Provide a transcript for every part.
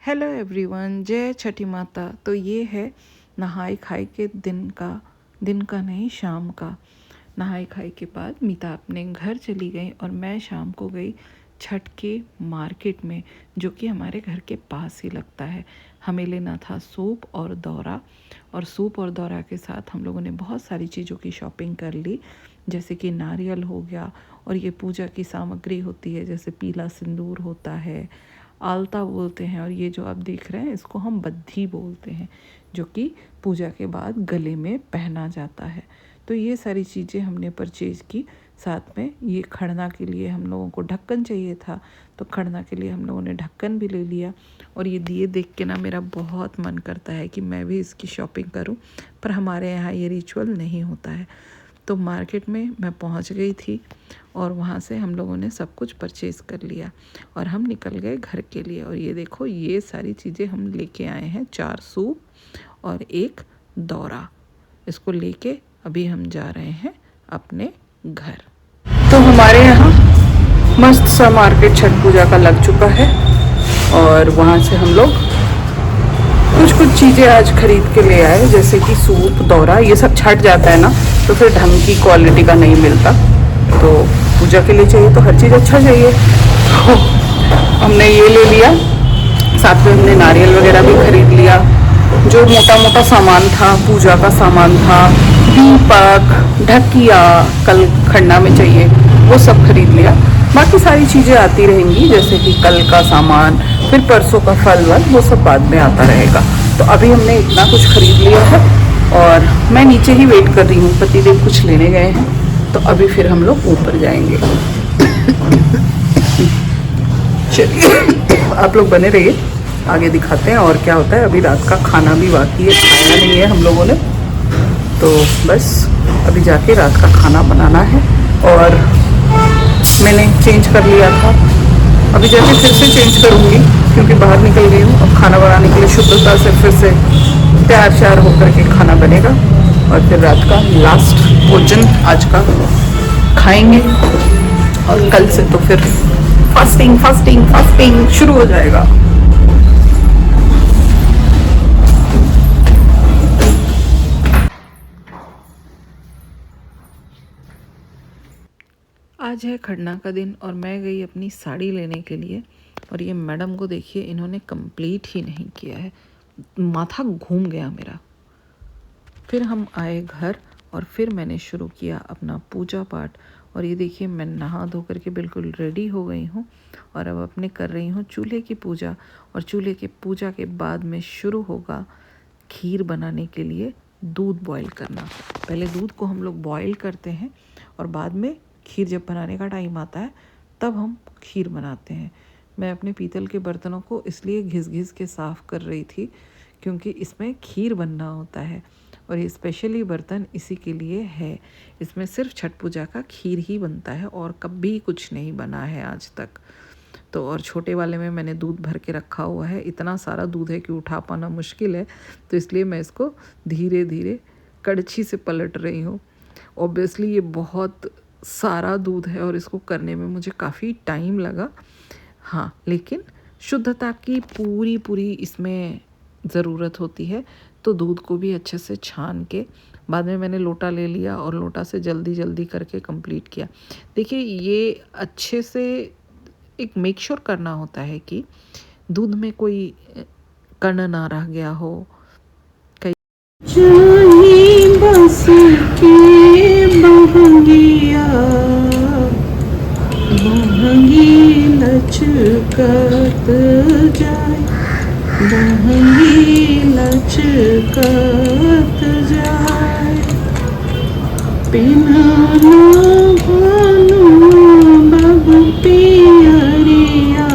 Hello everyone, जय छठी माता। तो ये है नहाई खाई के दिन का नहीं, शाम का। नहाई खाई के बाद मीता अपने घर चली गई और मैं शाम को गई छठ के मार्केट में, जो कि हमारे घर के पास ही लगता है। हमें लेना था सूप और दौरा, और सूप और दौरा के साथ हम लोगों ने बहुत सारी चीज़ों की शॉपिंग कर ली, जैसे कि नारियल हो गया, और ये पूजा की सामग्री होती है, जैसे पीला सिंदूर होता है, आलता बोलते हैं, और ये जो आप देख रहे हैं इसको हम बद्धी बोलते हैं, जो कि पूजा के बाद गले में पहना जाता है। तो ये सारी चीज़ें हमने परचेज़ की। साथ में ये खड़ना के लिए हम लोगों को ढक्कन चाहिए था, तो खड़ना के लिए हम लोगों ने ढक्कन भी ले लिया। और ये दिए देख के ना मेरा बहुत मन करता है कि मैं भी इसकी शॉपिंग करूं, पर हमारे यहाँ ये रिचुअल नहीं होता है। तो मार्केट में मैं पहुंच गई थी और वहाँ से हम लोगों ने सब कुछ परचेज़ कर लिया और हम निकल गए घर के लिए। और ये देखो, ये सारी चीज़ें हम लेके आए हैं, 4 सूप और 1 दौरा। इसको लेके अभी हम जा रहे हैं अपने घर। तो हमारे यहाँ मस्त सा मार्केट छठ पूजा का लग चुका है, और वहाँ से हम लोग कुछ चीज़ें आज खरीद के ले आए, जैसे कि सूप दौरा। ये सब छट जाता है ना, तो फिर ढंग की क्वालिटी का नहीं मिलता। तो पूजा के लिए चाहिए तो हर चीज़ अच्छा चाहिए, तो हमने ये ले लिया। साथ में हमने नारियल वगैरह भी खरीद लिया। जो मोटा मोटा सामान था, पूजा का सामान था, दीपक, ढकिया, कल खन्ना में चाहिए, वो सब खरीद लिया। बाकी सारी चीज़ें आती रहेंगी, जैसे कि कल का सामान, फिर परसों का फल वल, वो सब बाद में आता रहेगा। तो अभी हमने इतना कुछ खरीद लिया है और मैं नीचे ही वेट कर रही हूँ। पतिदेव कुछ लेने गए हैं, तो अभी फिर हम लोग ऊपर जाएंगे। चलिए आप लोग बने रहिए, आगे दिखाते हैं और क्या होता है। अभी रात का खाना भी बाकी है, खाया नहीं है हम लोगों ने, तो बस अभी जाके रात का खाना बनाना है। और मैंने चेंज कर लिया था, अभी जाके फिर से चेंज करूँगी, क्योंकि बाहर निकल गई हूँ। अब खाना बनाने के लिए शुद्धता से फिर से तैयार श्यार होकर के खाना बनेगा, और फिर रात का लास्ट भोजन आज का खाएंगे। और कल से तो फिर फास्टिंग शुरू हो जाएगा। आज है खरना का दिन और मैं गई अपनी साड़ी लेने के लिए, और ये मैडम को देखिए, इन्होंने कंप्लीट ही नहीं किया है, माथा घूम गया मेरा। फिर हम आए घर और फिर मैंने शुरू किया अपना पूजा पाठ। और ये देखिए, मैं नहा धो करके बिल्कुल रेडी हो गई हूँ और अब अपने कर रही हूँ चूल्हे की पूजा। और चूल्हे की पूजा के बाद में शुरू होगा खीर बनाने के लिए दूध बॉईल करना। पहले दूध को हम लोग बॉईल करते हैं और बाद में खीर जब बनाने का टाइम आता है तब हम खीर बनाते हैं। मैं अपने पीतल के बर्तनों को इसलिए घिस के साफ़ कर रही थी, क्योंकि इसमें खीर बनना होता है और ये स्पेशली बर्तन इसी के लिए है। इसमें सिर्फ छठ पूजा का खीर ही बनता है और कभी कुछ नहीं बना है आज तक। तो और छोटे वाले में मैंने दूध भर के रखा हुआ है, इतना सारा दूध है कि उठा पाना मुश्किल है, तो इसलिए मैं इसको धीरे धीरे कड़छी से पलट रही हूँ। ऑब्वियसली ये बहुत सारा दूध है और इसको करने में मुझे काफ़ी टाइम लगा, हाँ, लेकिन शुद्धता की पूरी इसमें ज़रूरत होती है। तो दूध को भी अच्छे से छान के बाद में मैंने लोटा ले लिया और लोटा से जल्दी करके कंप्लीट किया। देखिए, ये अच्छे से एक मेक श्योर करना होता है कि दूध में कोई कण ना रह गया हो। बस के बहंगिया बहंगी लचकत जाए, बहंगी लचकत जाए, पिना भानु बबू पियरिया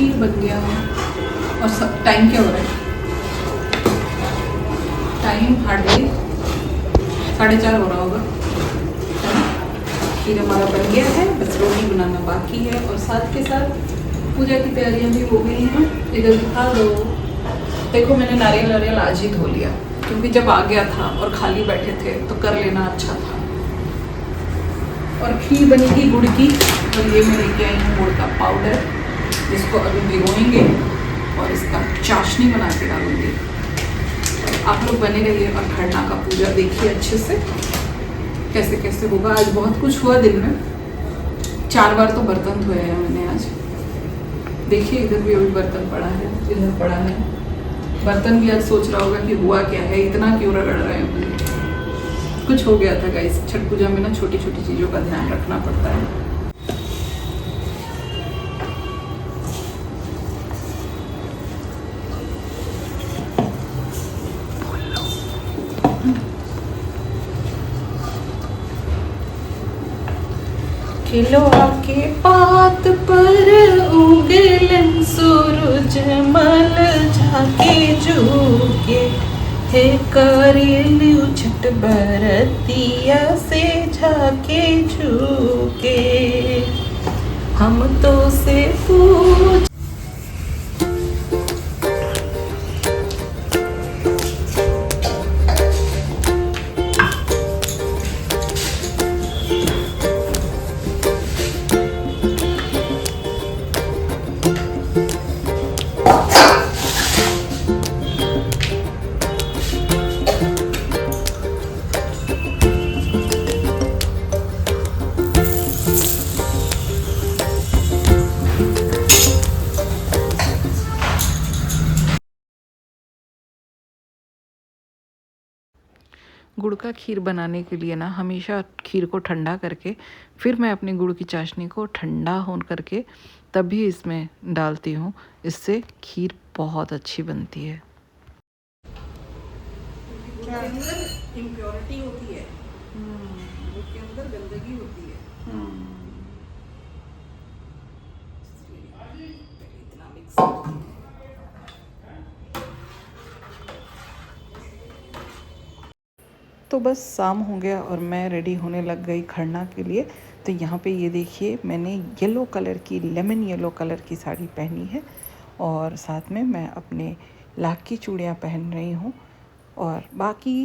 खीर बन गया और सब टाइम क्या हो रहा है? टाइम हार्डली 4:30 हो रहा होगा। खीर हमारा बन गया है, बस रोटी बनाना बाकी है और साथ के साथ पूजा की तैयारियां भी हो गई हैं। इधर दिखा दो। देखो मैंने नारियल आज ही धो लिया क्योंकि जब आ गया था और खाली बैठे थे तो कर लेना अच्छा था। और खीर बनेगी गुड़ की और ये मैं लेके आई हूँ गुड़ का पाउडर, जिसको अभी भिगोएंगे और इसका चाशनी बना के डालूंगी। आप लोग बने रहिए और खरना का पूजा देखिए अच्छे से कैसे कैसे होगा। आज बहुत कुछ हुआ दिन में, 4 बार तो बर्तन धोए हैं मैंने आज। देखिए इधर भी अभी बर्तन पड़ा है, इधर पड़ा है बर्तन भी। आज सोच रहा होगा कि हुआ क्या है, इतना क्यों रगड़ रहे हैं मुझे। कुछ हो गया था गाइस। छठ पूजा में ना छोटी छोटी चीज़ों का ध्यान रखना पड़ता है। खिलवा के पात पर उगलन सूरज मल झाके झुके, हे करेलु छठ बरतिया से झाके झुके। हम तो से पूछ गुड़ का खीर बनाने के लिए ना हमेशा खीर को ठंडा करके फिर मैं अपनी गुड़ की चाशनी को ठंडा हो करके तभी इसमें डालती हूँ। इससे खीर बहुत अच्छी बनती है। गुड़ के अंदर इम्प्योरिटी होती है, गुड़ के अंदर गंदगी होती है। इतना मिक्स तो बस शाम हो गया और मैं रेडी होने लग गई खरना के लिए। तो यहाँ पे ये देखिए मैंने येलो कलर की, लेमन येलो कलर की साड़ी पहनी है और साथ में मैं अपने लाख की चूड़ियाँ पहन रही हूँ और बाकी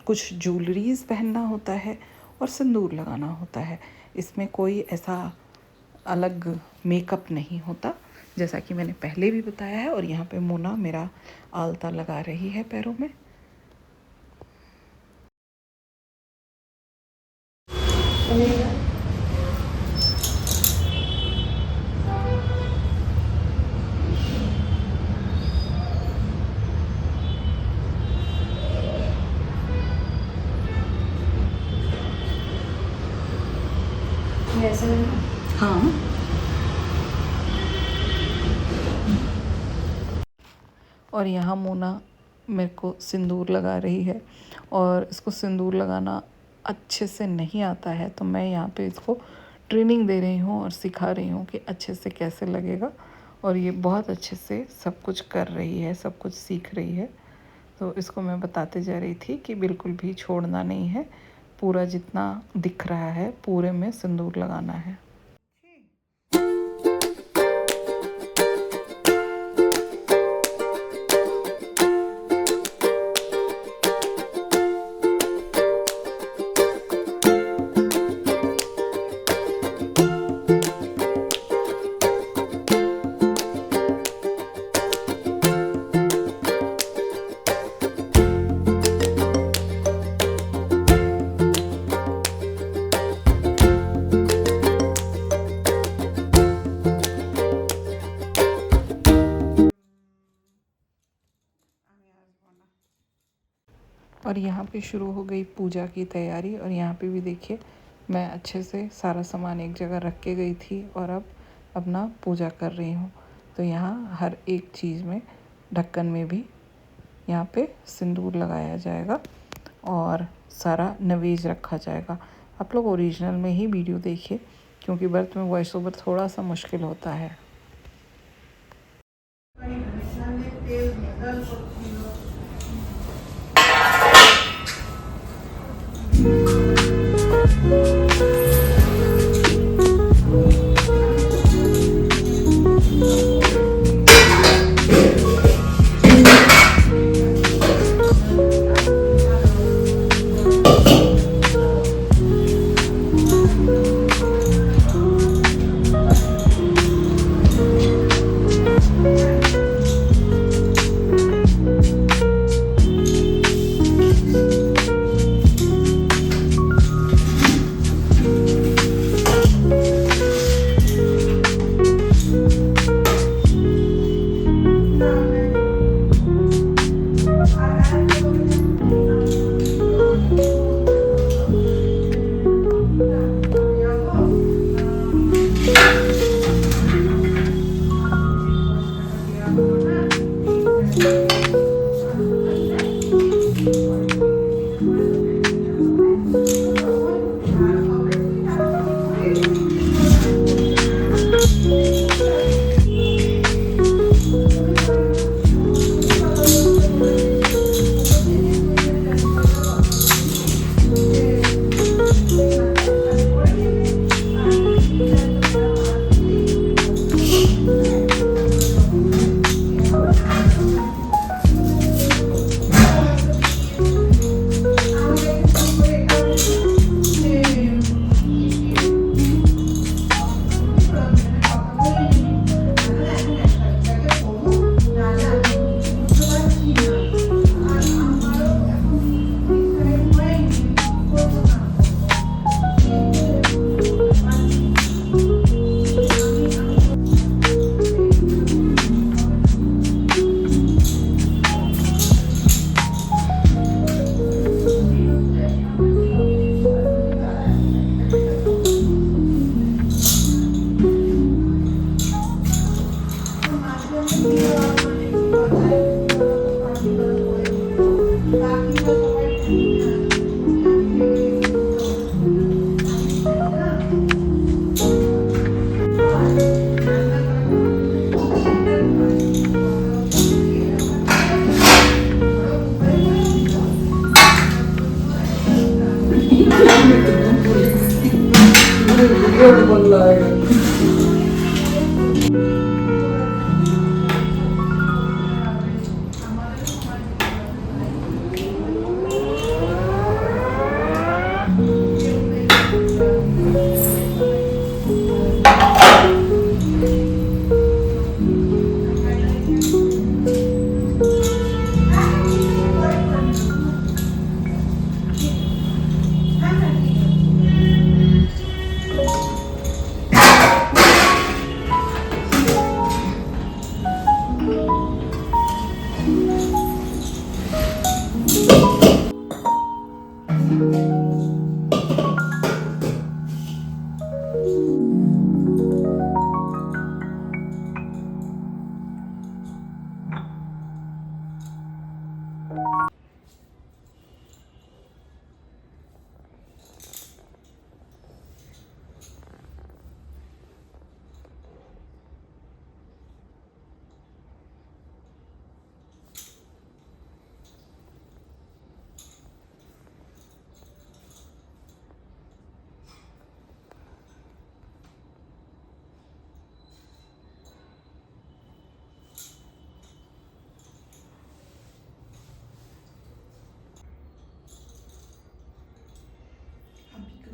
कुछ ज्वेलरीज पहनना होता है और सिंदूर लगाना होता है। इसमें कोई ऐसा अलग मेकअप नहीं होता, जैसा कि मैंने पहले भी बताया है। और यहाँ पे मोना मेरा आलता लगा रही है पैरों में। हाँ और यहाँ मोना मेरे को सिंदूर लगा रही है और इसको सिंदूर लगाना अच्छे से नहीं आता है, तो मैं यहाँ पे इसको ट्रेनिंग दे रही हूँ और सिखा रही हूँ कि अच्छे से कैसे लगेगा। और ये बहुत अच्छे से सब कुछ कर रही है, सब कुछ सीख रही है। तो इसको मैं बताते जा रही थी कि बिल्कुल भी छोड़ना नहीं है, पूरा जितना दिख रहा है पूरे में सिंदूर लगाना है। और यहाँ पे शुरू हो गई पूजा की तैयारी। और यहाँ पे भी देखिए मैं अच्छे से सारा सामान एक जगह रख के गई थी और अब अपना पूजा कर रही हूँ। तो यहाँ हर एक चीज़ में, ढक्कन में भी यहाँ पे सिंदूर लगाया जाएगा और सारा नवेज रखा जाएगा। आप लोग ओरिजिनल में ही वीडियो देखिए क्योंकि व्रत में वॉइस ओवर थोड़ा सा मुश्किल होता है।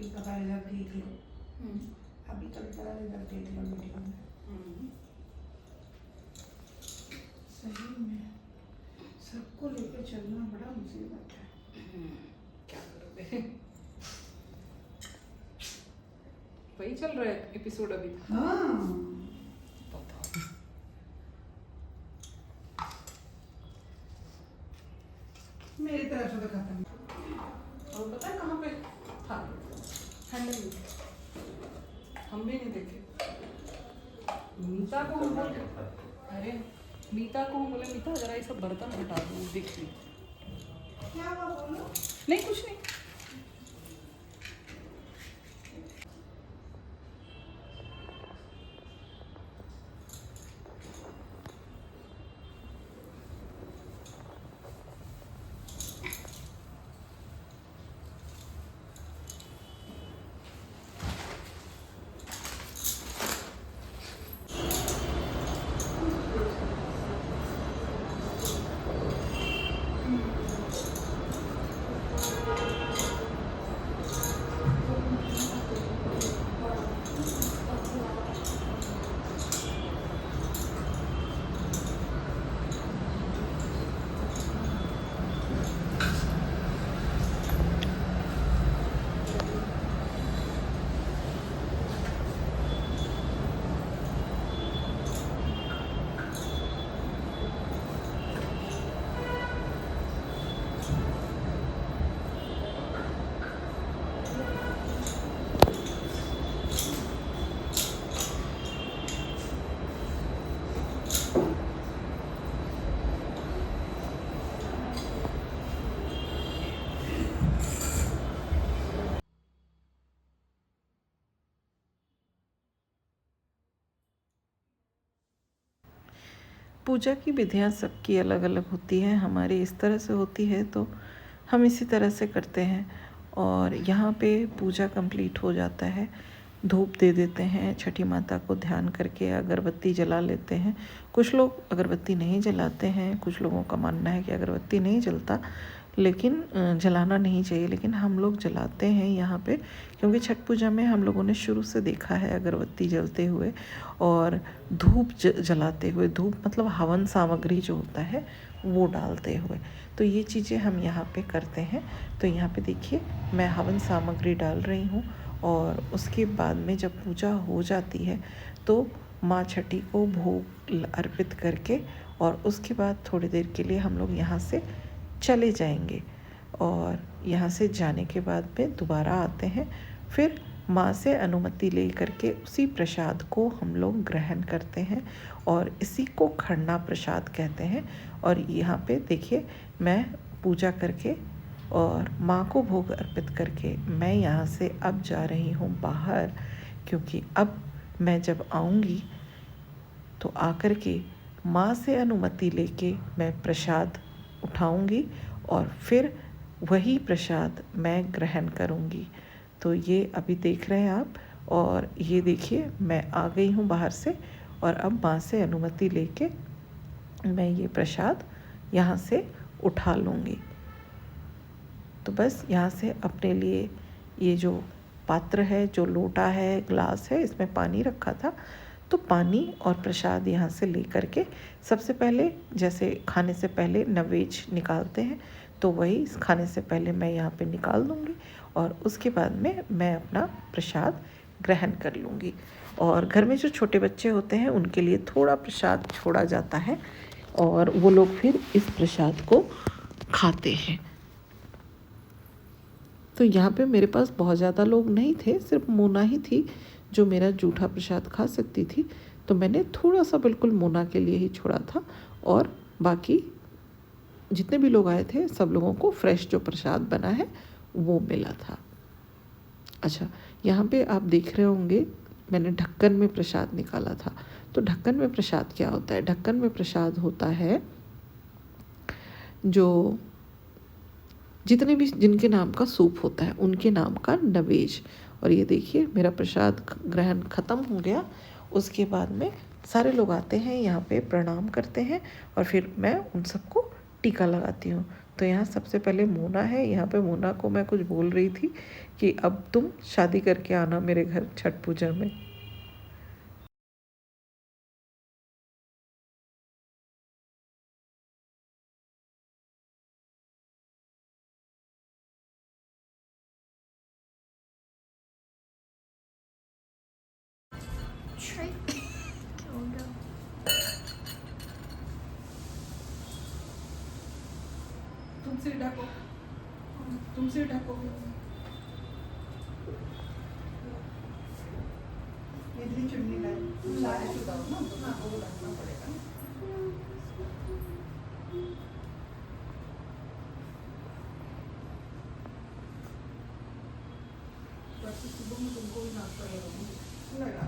अभी पता रिजल्ट गई थी, अभी कल पता रिजल्ट गई थी मीटिंग में। सही में सबको लेकर चलना बड़ा मुसीबत है। क्या करोगे? वही चल रहा है एपिसोड अभी। हाँ बताओ। मेरी तरफ से तो खत्म। और पता है कहाँ पे था हैंडल में? हम भी नहीं देखे। मीता को हम बोले, अरे मीता को हम बोले मीता जरा ये सब बर्तन हटा दो, देख ली। क्या हुआ बोलो? नहीं कुछ नहीं। पूजा की विधियाँ सबकी अलग अलग होती हैं। हमारी इस तरह से होती है तो हम इसी तरह से करते हैं। और यहाँ पे पूजा कंप्लीट हो जाता है, धूप दे देते हैं, छठी माता को ध्यान करके अगरबत्ती जला लेते हैं। कुछ लोग अगरबत्ती नहीं जलाते हैं, कुछ लोगों का मानना है कि अगरबत्ती नहीं जलता, लेकिन जलाना नहीं चाहिए, लेकिन हम लोग जलाते हैं यहाँ पे, क्योंकि छठ पूजा में हम लोगों ने शुरू से देखा है अगरबत्ती जलते हुए और धूप जलाते हुए। धूप मतलब हवन सामग्री जो होता है वो डालते हुए। तो ये चीज़ें हम यहाँ पे करते हैं। तो यहाँ पे देखिए मैं हवन सामग्री डाल रही हूँ और उसके बाद में जब पूजा हो जाती है तो माँ छठी को भोग अर्पित करके और उसके बाद थोड़ी देर के लिए हम लोग यहाँ से चले जाएंगे। और यहाँ से जाने के बाद में दोबारा आते हैं, फिर माँ से अनुमति ले करके उसी प्रसाद को हम लोग ग्रहण करते हैं और इसी को खरना प्रसाद कहते हैं। और यहाँ पे देखिए मैं पूजा करके और माँ को भोग अर्पित करके मैं यहाँ से अब जा रही हूँ बाहर, क्योंकि अब मैं जब आऊँगी तो आकर के माँ से अनुमति लेके मैं प्रसाद उठाऊंगी और फिर वही प्रसाद मैं ग्रहण करूंगी। तो ये अभी देख रहे हैं आप, और ये देखिए मैं आ गई हूँ बाहर से और अब माँ से अनुमति लेके मैं ये प्रसाद यहाँ से उठा लूँगी। तो बस यहाँ से अपने लिए ये जो पात्र है, जो लोटा है, ग्लास है, इसमें पानी रखा था, तो पानी और प्रसाद यहाँ से ले करके सबसे पहले जैसे खाने से पहले नैवेद्य निकालते हैं तो वही खाने से पहले मैं यहाँ पे निकाल दूँगी और उसके बाद में मैं अपना प्रसाद ग्रहण कर लूँगी। और घर में जो छोटे बच्चे होते हैं उनके लिए थोड़ा प्रसाद छोड़ा जाता है और वो लोग फिर इस प्रसाद को खाते हैं। तो यहाँ पे मेरे पास बहुत ज़्यादा लोग नहीं थे, सिर्फ मोना ही थी जो मेरा जूठा प्रसाद खा सकती थी, तो मैंने थोड़ा सा बिल्कुल मोना के लिए ही छोड़ा था और बाकी जितने भी लोग आए थे सब लोगों को फ्रेश जो प्रसाद बना है वो मिला था। अच्छा, यहाँ पे आप देख रहे होंगे मैंने ढक्कन में प्रसाद निकाला था। तो ढक्कन में प्रसाद क्या होता है? ढक्कन में प्रसाद होता है जो जितने भी जिनके नाम का सूप होता है उनके नाम का नवेज। और ये देखिए मेरा प्रसाद ग्रहण ख़त्म हो गया। उसके बाद में सारे लोग आते हैं यहाँ पे, प्रणाम करते हैं और फिर मैं उन सबको टीका लगाती हूँ। तो यहाँ सबसे पहले मोना है। यहाँ पे मोना को मैं कुछ बोल रही थी कि अब तुम शादी करके आना मेरे घर छठ पूजा में। तुमसे ढको, तुमसे ढको। इडली चुन्नी लाए चुदाओ ना, तो ना वो रखना पड़ेगा। सुबह में तुमको भी नाश्ता लगा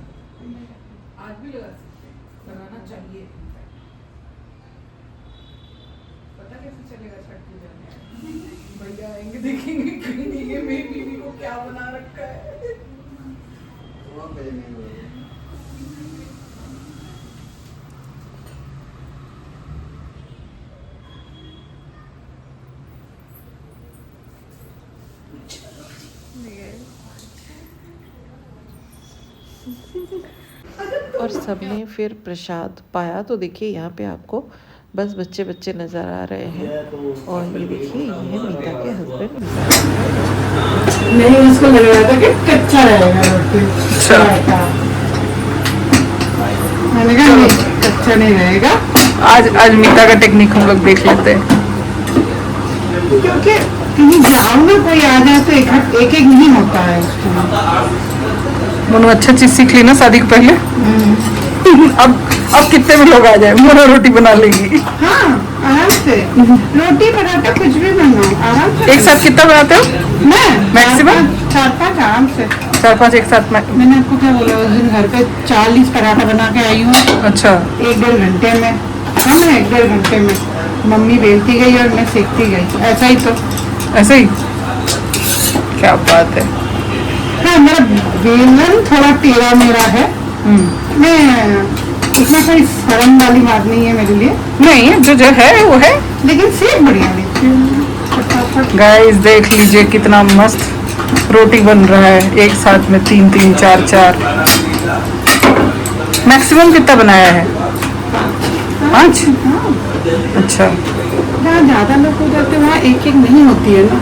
आज भी लगा सकते हैं, लगाना चाहिए। पता कैसे चलेगा छठ पूजा में? भैया आएंगे देखेंगे कहीं ये मेरी बीवी को क्या बना रखा है। और सबने फिर प्रसाद पाया। तो देखिए यहाँ पे आपको बस बच्चे बच्चे नज़र आ रहे हैं। और ये देखिए ये है मीता के हस्बैंड। नहीं, उसको लग रहा था कि कच्चा रहेगा रोटी। अच्छा, मैंने कहा नहीं कच्चा नहीं रहेगा। आज मीता का टेक्निक हम लोग देख लेते हैं, क्योंकि कहीं जाओ ना कोई आ जाए तो एक एक नहीं होता है। मोनू अच्छा चीज सीख ली ना शादी के पहले। अब कितने भी लोग आ जाए मोना रोटी बना लेगी। हाँ, आराम से रोटी पराठा कुछ भी बनाओ आराम से। एक साथ कितना बनाते हो? मैं मैक्सिमम 4-5 आराम से। 4-5 एक साथ में। मैंने आपको क्या बोला उस दिन घर पे 40 पराठा बना के आई हूँ। अच्छा, 1-1.5 घंटे में। हाँ, मैं 1-1.5 घंटे में मम्मी बेलती गई और मैं सेकती गई। ऐसा ही तो, ऐसे ही। क्या बात है। हाँ, मेरा बेलन थोड़ा टेढ़ा मेरा है। मैं इसमें कोई शर्म वाली बात नहीं है मेरे लिए। नहीं, जो है वो है, लेकिन सेक बढ़िया नहीं। गाइस देख लीजिए कितना मस्त रोटी बन रहा है। एक साथ में 3-3, 4-4। मैक्सिमम कितना बनाया है? 5। अच्छा, जहाँ ज्यादा लोग हो जाते हैं वहाँ एक एक नहीं होती है ना।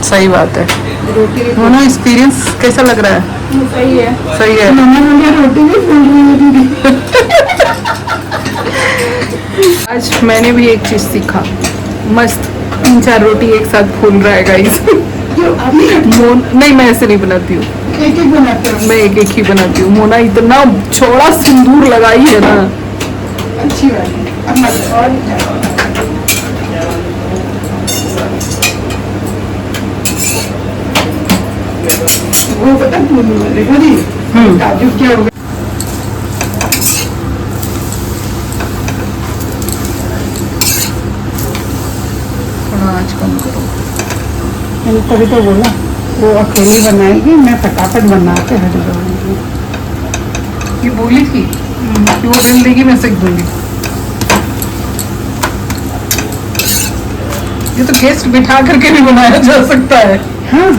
सही बात है। रोटी एक्सपीरियंस कैसा लग रहा है? सही है, सही है। रोटी नहीं फूल रही है दीदी। आज मैंने भी एक चीज सीखा, मस्त 3-4 रोटी एक साथ फूल रहा है गाइस। नहीं, मैं ऐसे नहीं बनाती हूँ, एक एक बनाती हूँ। मैं एक एक ही बनाती हूँ। मोना इतना छोड़ा सिंदूर लगाई है ना, अच्छी बात है। वो पता काजू क्या होगा। थोड़ा आज कम करो। मैंने तभी तो बोला वो अकेली बनाएगी, मैं फटाफट बना के हट जाऊंगी। ये बोली थी कि वो बेल देगी, मैं सेक दूंगी। ये तो गेस्ट बिठा करके भी बनाया जा सकता है। हाँ,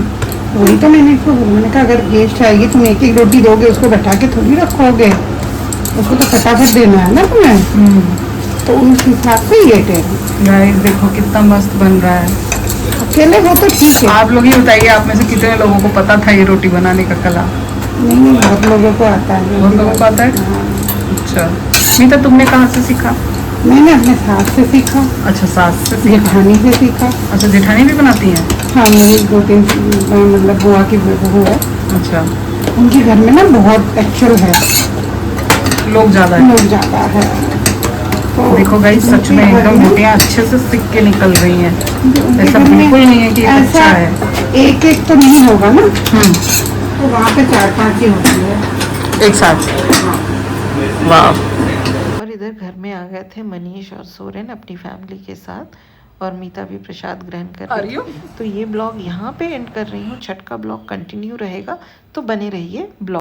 वही तो मैंने कहा अगर गेस्ट आएगी तुम एक एक रोटी दोगे, उसको बैठा के थोड़ी रखोगे, उसको तो फटाफट देना है ना तुम्हें। तो उस हिसाब से ये गाइस देखो कितना मस्त बन रहा है। अकेले हो तो ठीक है। आप लोग ही बताइए, आप में से कितने लोगों को पता था ये रोटी बनाने का कला? नहीं, बहुत लोगों को आता है। बहुत लोगों को आता है। अच्छा, मीता तुमने कहाँ से सीखा? मैंने अपने सास से सीखा। अच्छा, सास से, जेठानी से सीखा। अच्छा, जेठानी भी बनाती हैं? हाँ, मेरी 2-3 मतलब बुआ की बहू है। अच्छा, उनके घर में ना बहुत एक्चुअल है, लोग ज़्यादा है। तो देखो गाइस सच में एकदम रोटियाँ अच्छे से सिक के निकल रही हैं। ऐसा बिल्कुल नहीं है कि अच्छा है। एक एक तो नहीं होगा ना। तो वहाँ पे 4-5 ही होती है एक साथ। वाह। और इधर घर में आ गए थे मनीष और सोरेन अपनी फैमिली के साथ, और मीता भी प्रसाद ग्रहण कर रही थी। तो ये ब्लॉग यहाँ पे एंड कर रही हूँ। छठ का ब्लॉग कंटिन्यू रहेगा, तो बने रहिए ब्लॉग।